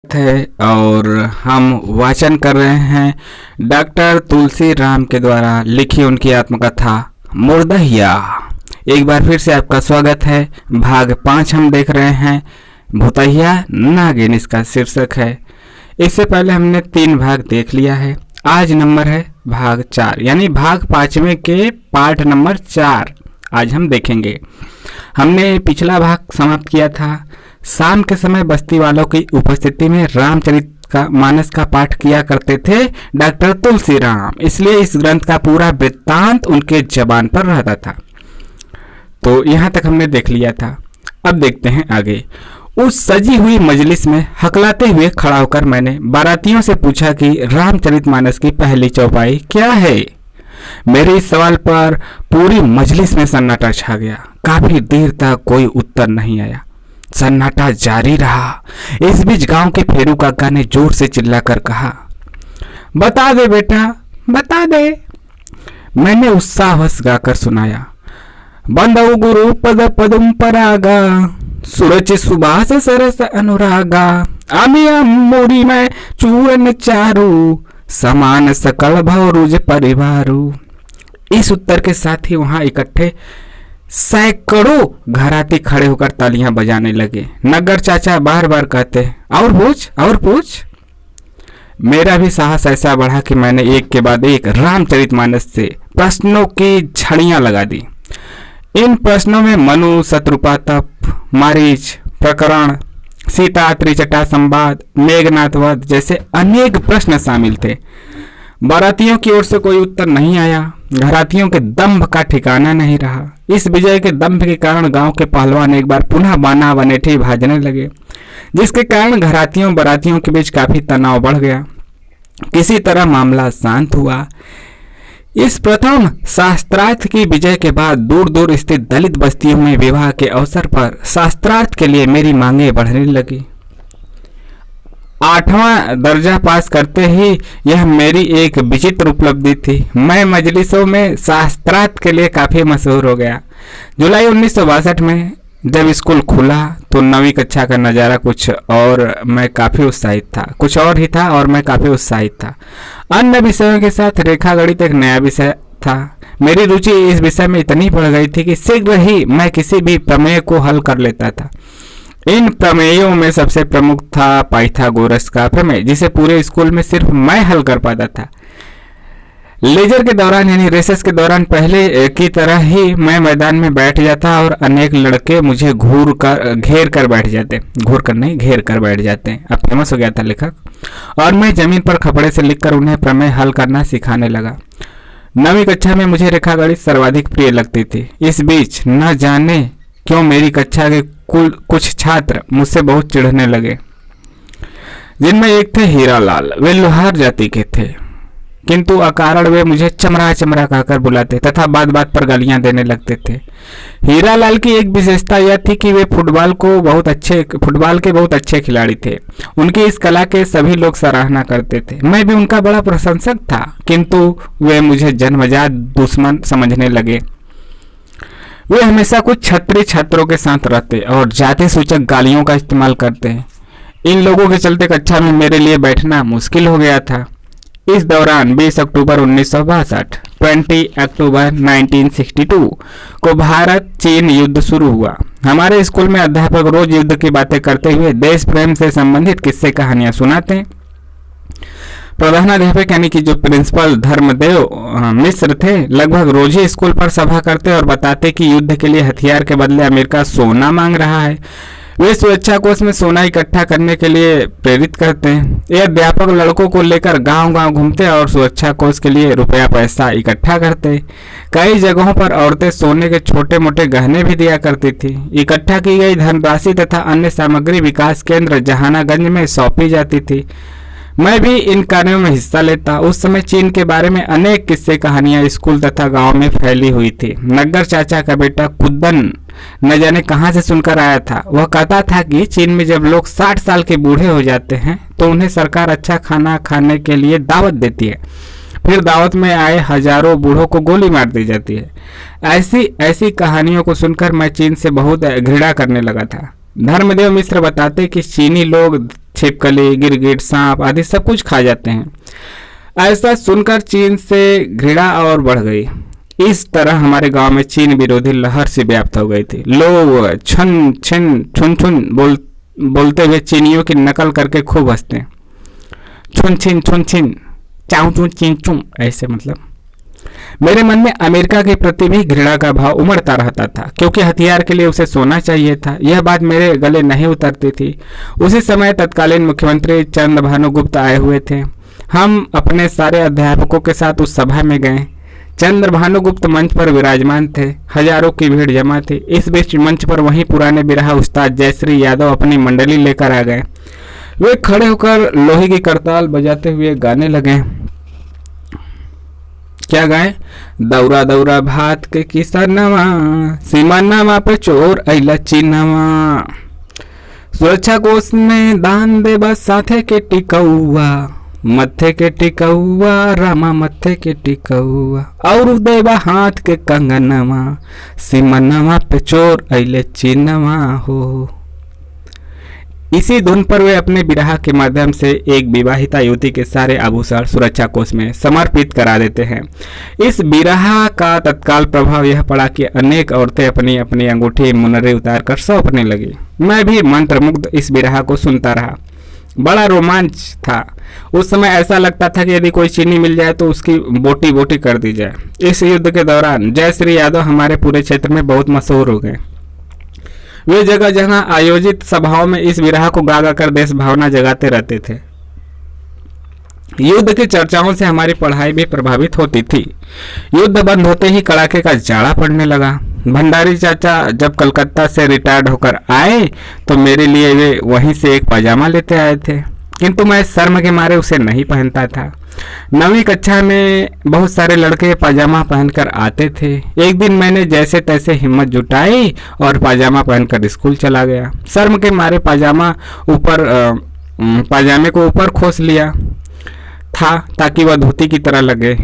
है और हम वाचन कर रहे हैं डॉक्टर तुलसी राम के द्वारा लिखी उनकी आत्मकथा मुर्दहिया। एक बार फिर से आपका स्वागत है। भाग 5 हम देख रहे हैं। भूतहिया नागिन इसका शीर्षक है। इससे पहले हमने 3 भाग देख लिया है। आज नंबर है भाग 4 यानी भाग 5वें के पार्ट नंबर 4 आज हम देखेंगे। हमने पिछला भाग समाप्त किया था। शाम के समय बस्ती वालों की उपस्थिति में रामचरित का मानस का पाठ किया करते थे डॉक्टर तुलसी राम, इसलिए इस ग्रंथ का पूरा वृत्तांत उनके जबान पर रहता था। तो यहाँ तक हमने देख लिया था। अब देखते हैं आगे। उस सजी हुई मजलिस में हकलाते हुए खड़ा होकर मैंने बारातियों से पूछा कि रामचरित मानस की पहली चौपाई क्या है। मेरे इस सवाल पर पूरी मजलिस में सन्नाटा छा गया। काफी देर तक कोई उत्तर नहीं आया। सन्नाटा जारी रहा। इस बीच गांव के फेरू काका ने जोर से चिल्लाकर कहा, बता दे बेटा, बता दे। मैंने उत्साहवश गाकर सुनाया, बंदौ गुरु पद पदुम परागा, सूरज सुबास सरस अनुरागा, आमिया मोरी में चूरन चारू, समान सकल भवरुज परिवारू। इस उत्तर के साथ ही वहां इकट्ठे सैकड़ों घराती खड़े होकर तालियां बजाने लगे। नगर चाचा बार बार कहते, और पूछ और पूछ। मेरा भी साहस ऐसा बढ़ा कि मैंने एक के बाद एक रामचरितमानस से प्रश्नों की झड़ियां लगा दी। इन प्रश्नों में मनु, शत्रुपातप, मारीच प्रकरण, सीता त्रिजटा संवाद, मेघनाथ वध जैसे अनेक प्रश्न शामिल थे। बारातियों की ओर से कोई उत्तर नहीं आया। घरातियों के दंभ का ठिकाना नहीं रहा। इस विजय के दंभ के कारण गांव के पहलवान एक बार पुनः बाना बनेठी भाजने लगे, जिसके कारण घरातियों बारातियों के बीच काफी तनाव बढ़ गया। किसी तरह मामला शांत हुआ। इस प्रथम शास्त्रार्थ की विजय के बाद दूर दूर स्थित दलित बस्तियों में विवाह के अवसर पर शास्त्रार्थ के लिए मेरी मांगे बढ़ने लगी। 8वां दर्जा पास करते ही यह मेरी एक विचित्र उपलब्धि थी। मैं मजलिसों में शास्त्रार्थ के लिए काफी मशहूर हो गया। जुलाई 1962 में जब स्कूल खुला तो 9वीं कक्षा का नज़ारा कुछ और मैं काफ़ी उत्साहित था। कुछ और ही था और मैं काफ़ी उत्साहित था। अन्य विषयों के साथ रेखा गणित एक नया विषय था। मेरी रुचि इस विषय में इतनी बढ़ गई थी कि शीघ्र ही मैं किसी भी प्रमेय को हल कर लेता था। इन प्रमेयों में सबसे प्रमुख था पाइथागोरस का प्रमेय, जिसे पूरे स्कूल में सिर्फ मैं हल कर पाता था। लेजर के दौरान यानी रेसेस के दौरान पहले की तरह ही मैं मैदान में बैठ जाता और अनेक लड़के मुझे घेर कर बैठ जाते। अब फेमस हो गया था लेखक। और मैं जमीन पर खपड़े से लिखकर उन्हें प्रमेय हल करना सिखाने लगा। 9वीं कक्षा में मुझे रेखा गणित सर्वाधिक प्रिय लगती थी। इस बीच न जाने क्यों मेरी कक्षा के कुछ छात्र मुझसे बहुत चिढ़ने लगे, जिनमें एक थे हीरालाल। वे लोहार जाति के थे, किंतु अकारण वे मुझे चमरा चमरा कहकर बुलाते तथा बात बात पर गालियां देने लगते थे। हीरालाल की एक विशेषता यह थी कि वे फुटबॉल के बहुत अच्छे खिलाड़ी थे। उनकी इस कला के सभी लोग सराहना करते थे। मैं भी उनका बड़ा प्रशंसक था, किंतु वे मुझे जन्मजात दुश्मन समझने लगे। वे हमेशा कुछ छत्री छात्रों के साथ रहते और जाति सूचक गालियों का इस्तेमाल करते हैं। इन लोगों के चलते कक्षा में मेरे लिए बैठना मुश्किल हो गया था। इस दौरान 20 अक्टूबर 1962, 20 अक्टूबर 1962 को भारत चीन युद्ध शुरू हुआ। हमारे स्कूल में अध्यापक रोज युद्ध की बातें करते हुए देश प्रेम से संबंधित किस्से कहानियां सुनाते। प्रधानाध्यापक यानी कि जो प्रिंसिपल धर्मदेव मिश्र थे, लगभग रोज ही स्कूल पर सभा करते और बताते कि युद्ध के लिए हथियार के बदले अमेरिका सोना मांग रहा है। वे सुरक्षा कोष में सोना इकट्ठा करने के लिए प्रेरित करते हैं। ये अध्यापक लड़कों को लेकर गांव-गांव घूमते और सुरक्षा कोष के लिए रुपया पैसा इकट्ठा करते। कई जगहों पर औरतें सोने के छोटे मोटे गहने भी दिया करती थी। इकट्ठा की गई धनराशि तथा अन्य सामग्री विकास केंद्र जहानागंज में सौंपी जाती थी। मैं भी इन कार्यों में हिस्सा लेता। उस समय चीन के बारे में अनेक किस्से कहानियां स्कूल तथा गांव में फैली हुई थी। नगर चाचा का बेटा कुद्दन न जाने कहां से सुनकर आया था। वह कहता था कि चीन में जब लोग 60 साल के बूढ़े हो जाते हैं तो उन्हें सरकार अच्छा खाना खाने के लिए दावत देती है। फिर दावत में आए हजारों बूढ़ों को गोली मार दी जाती है। ऐसी कहानियों को सुनकर मैं चीन से बहुत घृणा करने लगा था। धर्मदेव मिश्र बताते कि चीनी लोग छिपकली, गिरगिट, सांप आदि सब कुछ खा जाते हैं। ऐसा सुनकर चीन से घृणा और बढ़ गई। इस तरह हमारे गांव में चीन विरोधी लहर से व्याप्त हो गई थी। लोग छन छन छुन छुन बोलते हुए चीनियों की नकल करके खूब हंसते। छुन छिन चाऊ चू चिन चू, ऐसे मतलब। मेरे मन में अमेरिका के प्रति भी घृणा का भाव उमड़ता रहता था, क्योंकि हथियार के लिए उसे सोना चाहिए था। यह बात मेरे गले नहीं उतरती थी। उसी समय तत्कालीन मुख्यमंत्री चंद्रभानु गुप्त आए हुए थे। हम अपने सारे अध्यापकों के साथ उस सभा में गए। चंद्रभानु गुप्त मंच पर विराजमान थे। हजारों की भीड़ जमा थी। इस बीच मंच पर वहीं पुराने बिरहा उस्ताद जयश्री यादव अपनी मंडली लेकर आ गए। वे खड़े होकर लोहे की करताल बजाते हुए गाने लगे। क्या गाए? दौरा दौरा भात के किसनवा, सीमानामा पे चोर अइला चीनवा, सुरक्षा कोष में दान देबा साथे के टिकौआ, मत्थे के टिकौआ रामा मत्थे के टिकौआ, और देबा हाथ के कंगनवा, सीमानामा पे चोर अइले चीनवा हो। इसी धुन पर वे अपने बिरहा के माध्यम से एक विवाहिता युवती के सारे आभूषण सुरक्षा कोष में समर्पित करा देते हैं। इस बिरहा का तत्काल प्रभाव यह पड़ा कि अनेक औरतें अपनी अपनी अंगूठी मुनरी उतार कर सौंपने लगी। मैं भी मंत्रमुग्ध इस बिरहा को सुनता रहा। बड़ा रोमांच था। उस समय ऐसा लगता था कि यदि कोई चीनी मिल जाए तो उसकी बोटी बोटी कर दी जाए। इस युद्ध के दौरान जयश्री यादव हमारे पूरे क्षेत्र में बहुत मशहूर हो गए। वे जगह जगह आयोजित सभाओं में इस बिरहा को गा गा कर देश भावना जगाते रहते थे। युद्ध की चर्चाओं से हमारी पढ़ाई भी प्रभावित होती थी। युद्ध बंद होते ही कड़ाके का जाड़ा पड़ने लगा। भंडारी चाचा जब कलकत्ता से रिटायर्ड होकर आए तो मेरे लिए वे वहीं से एक पाजामा लेते आए थे, किंतु मैं शर्म के मारे उसे नहीं पहनता था। 9वीं कक्षा में बहुत सारे लड़के पाजामा पहनकर आते थे। एक दिन मैंने जैसे तैसे हिम्मत जुटाई और पाजामा पहनकर स्कूल चला गया। शर्म के मारे पाजामे को ऊपर खोस लिया था ताकि वह धोती की तरह लगे।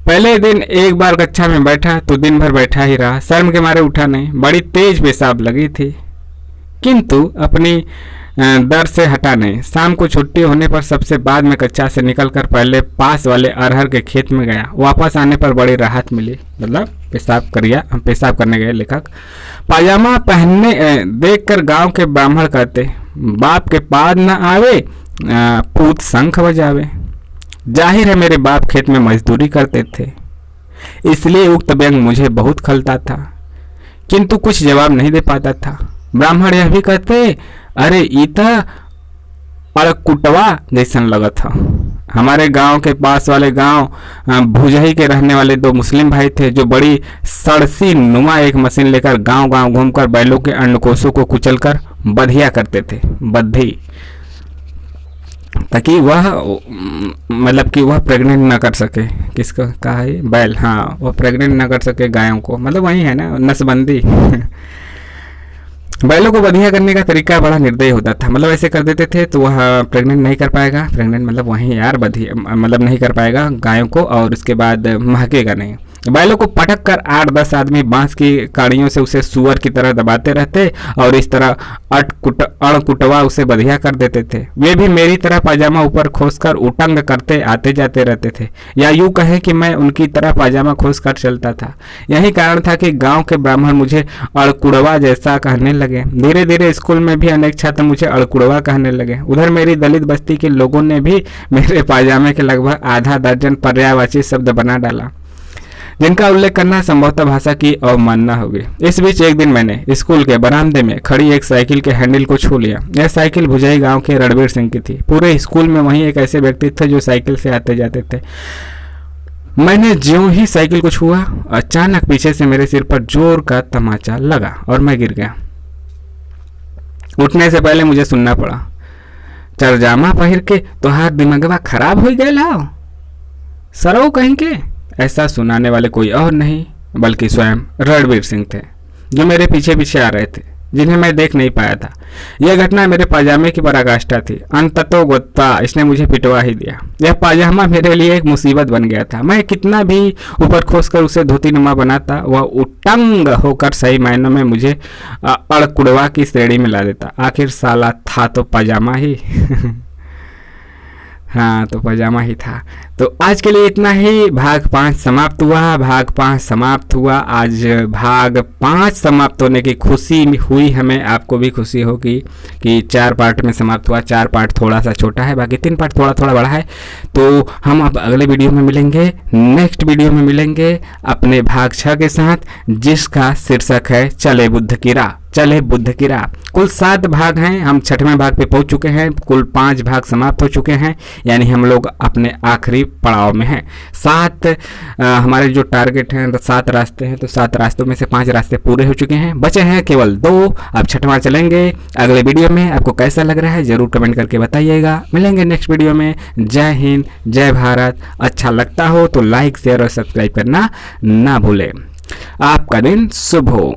पहले दिन एक बार कक्षा में बैठा तो दिन भर बैठा ही रहा। शर्म के मारे उठा नहीं। बड़ी तेज पेशाब लगी थी, किंतु अपनी दर से हटा नहीं। शाम को छुट्टी होने पर सबसे बाद में कक्षा से निकलकर पहले पास वाले अरहर के खेत में गया। वापस आने पर बड़ी राहत मिली। मतलब पेशाब करने गए लेखक। पाजामा पहनने देखकर गांव के ब्राह्मण कहते, बाप के पाद न आवे पूत शंख बजावे। जाहिर है मेरे बाप खेत में मजदूरी करते थे, इसलिए उक्त व्यंग मुझे बहुत खलता था, किंतु कुछ जवाब नहीं दे पाता था। ब्राह्मण यह भी कहते, अरे ईता अड़कुटवा जैसन लगा था। हमारे गांव के पास वाले गांव भुजही के रहने वाले 2 मुस्लिम भाई थे, जो बड़ी सड़सी नुमा एक मशीन लेकर गांव गांव घूमकर बैलों के अंडकोशों को कुचलकर बधिया करते थे। बधी, ताकि वह प्रेग्नेंट ना कर सके। किसका कहा है? बैल। हाँ, वह प्रेग्नेंट ना कर सके गायों को, मतलब वही है ना, नसबंदी। बैलों को बधिया करने का तरीका बड़ा निर्दयी होता था। मतलब ऐसे कर देते थे तो वह प्रेग्नेंट नहीं कर पाएगा। प्रेग्नेंट मतलब वहीं यार बधिया, मतलब नहीं कर पाएगा गायों को, और उसके बाद महकेगा नहीं। बैलों को पटक कर 8-10 आदमी बांस की काड़ियों से उसे सुअर की तरह दबाते रहते और इस तरह अड़कुटवा उसे बधिया कर देते थे। वे भी मेरी तरह पाजामा ऊपर खोसकर उटंग करते आते जाते रहते थे, या यूं कहें कि मैं उनकी तरह पाजामा खोसकर चलता था। यही कारण था कि गांव के ब्राह्मण मुझे अड़कुड़वा जैसा कहने लगे। धीरे धीरे स्कूल में भी अनेक छात्र मुझे अड़कुड़वा कहने लगे। उधर मेरी दलित बस्ती के लोगों ने भी मेरे पाजामे के लगभग आधा दर्जन पर्यायवाची शब्द बना डाला, जिनका उल्लेख करना संभवतः भाषा की अवमानना होगी। इस बीच एक दिन मैंने स्कूल के बरामदे में खड़ी एक साइकिल के हैंडल को छू लिया। यह साइकिल भुजई गांव के रणबीर सिंह की थी। पूरे स्कूल में वहीं एक ऐसे व्यक्ति थे जो साइकिल से आते जाते थे। मैंने ज्यों ही साइकिल को छुआ, अचानक पीछे से मेरे सिर पर जोर का तमाचा लगा और मैं गिर गया। उठने से पहले मुझे सुनना पड़ा, चरजामा पहिर के तोहार दिमागवा खराब हो गया सरौ कहीं के। ऐसा सुनाने वाले कोई और नहीं बल्कि स्वयं रणबीर सिंह थे, जो मेरे पीछे पीछे आ रहे थे। जिन्हें मैं देख नहीं पाया था। यह घटना मेरे पाजामे की पराकाष्ठा थी। अंततोगत्वा इसने मुझे पिटवा ही दिया। यह पाजामा मेरे लिए एक मुसीबत बन गया था। मैं कितना भी ऊपर खोसकर उसे धोतीनुमा बनाता, वह उटंग होकर सही मायनों में मुझे अड़कुड़वा की श्रेणी में ला देता। आखिर साला था तो पाजामा ही। हाँ, तो पजामा ही था। तो आज के लिए इतना ही। भाग 5 समाप्त हुआ। आज भाग 5 समाप्त होने की खुशी हुई हमें, आपको भी खुशी होगी कि 4 पार्ट में समाप्त हुआ। 4 पार्ट थोड़ा सा छोटा है, बाकी 3 पार्ट थोड़ा थोड़ा बड़ा है। तो हम अब अगले वीडियो में मिलेंगे, नेक्स्ट वीडियो में मिलेंगे अपने भाग 6 के साथ, जिसका शीर्षक है चले बुद्ध की राह। कुल 7 भाग हैं, हम 6वें भाग पे पहुंच चुके हैं। कुल 5 भाग समाप्त हो चुके हैं, यानी हम लोग अपने आखिरी पड़ाव में हैं। 7 हमारे जो टारगेट हैं, 7 रास्ते हैं, तो 7 रास्तों में से 5 रास्ते पूरे हो चुके हैं, बचे हैं केवल 2। अब 6वां चलेंगे अगले वीडियो में। आपको कैसा लग रहा है जरूर कमेंट करके बताइएगा। मिलेंगे नेक्स्ट वीडियो में। जय हिंद, जय भारत। अच्छा लगता हो तो लाइक, शेयर और सब्सक्राइब करना ना भूलें। आपका दिन शुभ हो।